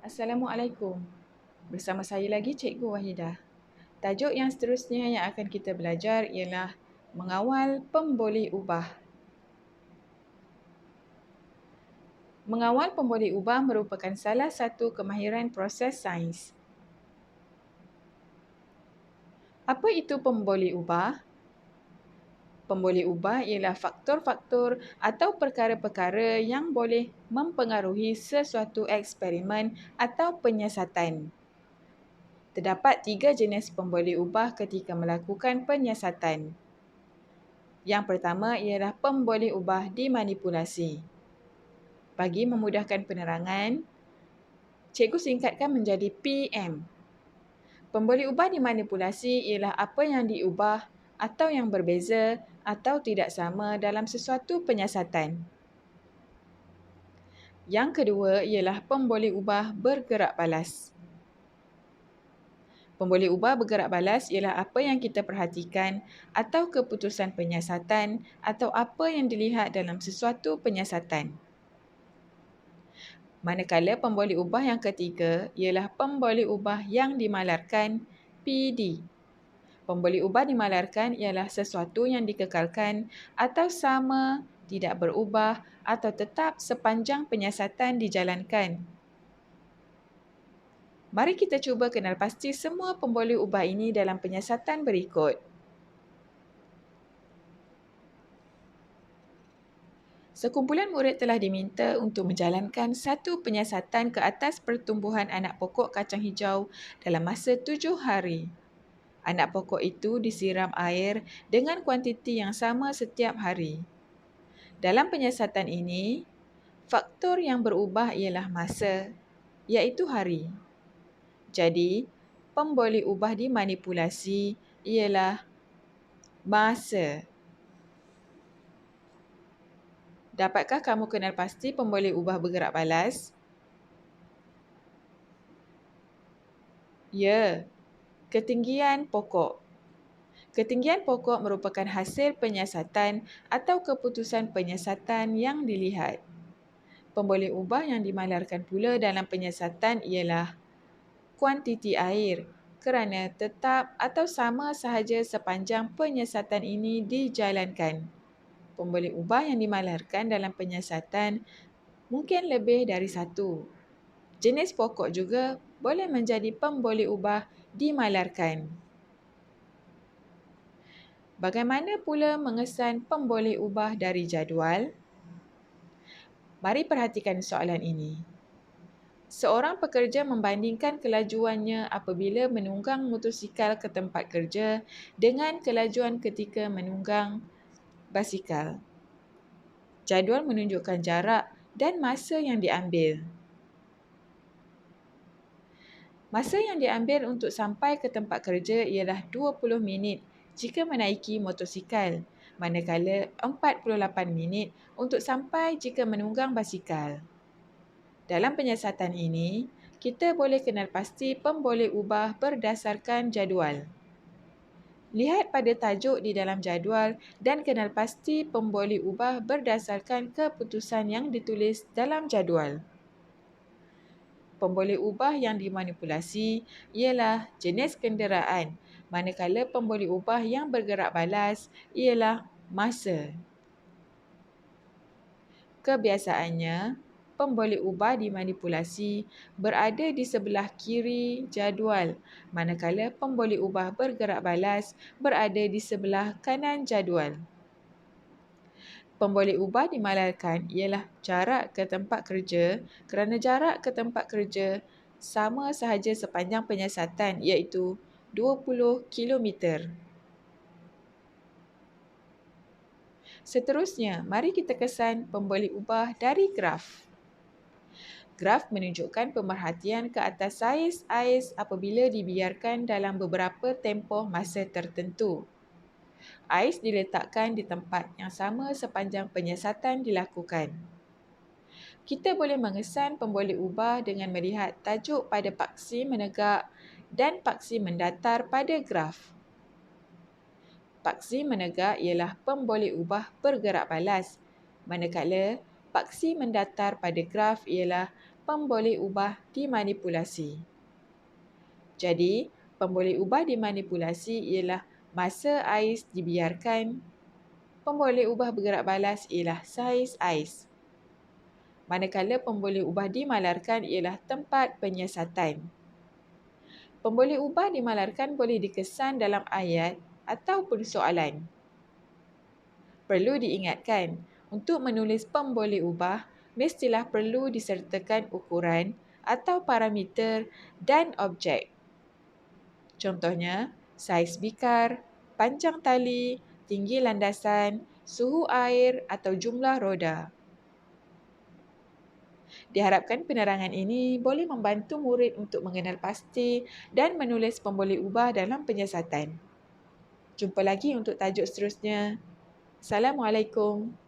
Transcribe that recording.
Assalamualaikum. Bersama saya lagi Cikgu Wahidah. Tajuk yang seterusnya yang akan kita belajar ialah mengawal pemboleh ubah. Mengawal pemboleh ubah merupakan salah satu kemahiran proses sains. Apa itu pemboleh ubah? Pemboleh ubah ialah faktor-faktor atau perkara-perkara yang boleh mempengaruhi sesuatu eksperimen atau penyiasatan. Terdapat 3 jenis pemboleh ubah ketika melakukan penyiasatan. Yang pertama ialah pemboleh ubah dimanipulasi. Bagi memudahkan penerangan, cikgu singkatkan menjadi PM. Pemboleh ubah dimanipulasi ialah apa yang diubah atau yang berbeza atau tidak sama dalam sesuatu penyiasatan. Yang kedua ialah pemboleh ubah bergerak balas. Pemboleh ubah bergerak balas ialah apa yang kita perhatikan atau keputusan penyiasatan atau apa yang dilihat dalam sesuatu penyiasatan. Manakala pemboleh ubah yang ketiga ialah pemboleh ubah yang dimalarkan PD. Pemboleh ubah dimalarkan ialah sesuatu yang dikekalkan atau sama, tidak berubah atau tetap sepanjang penyiasatan dijalankan. Mari kita cuba kenal pasti semua pemboleh ubah ini dalam penyiasatan berikut. Sekumpulan murid telah diminta untuk menjalankan satu penyiasatan ke atas pertumbuhan anak pokok kacang hijau dalam masa 7 hari. Anak pokok itu disiram air dengan kuantiti yang sama setiap hari. Dalam penyiasatan ini, faktor yang berubah ialah masa, iaitu hari. Jadi, pemboleh ubah dimanipulasi ialah masa. Dapatkah kamu kenal pasti pemboleh ubah bergerak balas? Ya, ketinggian pokok. Ketinggian pokok merupakan hasil penyiasatan atau keputusan penyiasatan yang dilihat. Pemboleh ubah yang dimalarkan pula dalam penyiasatan ialah kuantiti air kerana tetap atau sama sahaja sepanjang penyiasatan ini dijalankan. Pemboleh ubah yang dimalarkan dalam penyiasatan mungkin lebih dari satu. Jenis pokok juga boleh menjadi pemboleh ubah dimalarkan. Bagaimana pula mengesan pemboleh ubah dari jadual? Mari perhatikan soalan ini. Seorang pekerja membandingkan kelajuannya apabila menunggang motosikal ke tempat kerja dengan kelajuan ketika menunggang basikal. Jadual menunjukkan jarak dan masa yang diambil. Masa yang diambil untuk sampai ke tempat kerja ialah 20 minit jika menaiki motosikal, manakala 48 minit untuk sampai jika menunggang basikal. Dalam penyiasatan ini, kita boleh kenal pasti pemboleh ubah berdasarkan jadual. Lihat pada tajuk di dalam jadual dan kenal pasti pemboleh ubah berdasarkan keputusan yang ditulis dalam jadual. Pemboleh ubah yang dimanipulasi ialah jenis kenderaan, manakala pemboleh ubah yang bergerak balas ialah masa. Kebiasaannya, pemboleh ubah dimanipulasi berada di sebelah kiri jadual, manakala pemboleh ubah bergerak balas berada di sebelah kanan jadual. Pemboleh ubah dimalarkan ialah jarak ke tempat kerja kerana jarak ke tempat kerja sama sahaja sepanjang penyiasatan iaitu 20 km. Seterusnya, mari kita kesan pemboleh ubah dari graf. Graf menunjukkan pemerhatian ke atas saiz ais apabila dibiarkan dalam beberapa tempoh masa tertentu. Ais diletakkan di tempat yang sama sepanjang penyiasatan dilakukan. Kita boleh mengesan pemboleh ubah dengan melihat tajuk pada paksi menegak dan paksi mendatar pada graf. Paksi menegak ialah pemboleh ubah bergerak balas, manakala paksi mendatar pada graf ialah pemboleh ubah dimanipulasi. Jadi, pemboleh ubah dimanipulasi ialah masa ais dibiarkan, pemboleh ubah bergerak balas ialah saiz ais. Manakala pemboleh ubah dimalarkan ialah tempat penyiasatan. Pemboleh ubah dimalarkan boleh dikesan dalam ayat ataupun soalan. Perlu diingatkan, untuk menulis pemboleh ubah, mestilah perlu disertakan ukuran atau parameter dan objek. Contohnya, saiz bikar, panjang tali, tinggi landasan, suhu air atau jumlah roda. Diharapkan penerangan ini boleh membantu murid untuk mengenal pasti dan menulis pemboleh ubah dalam penyiasatan. Jumpa lagi untuk tajuk seterusnya. Assalamualaikum.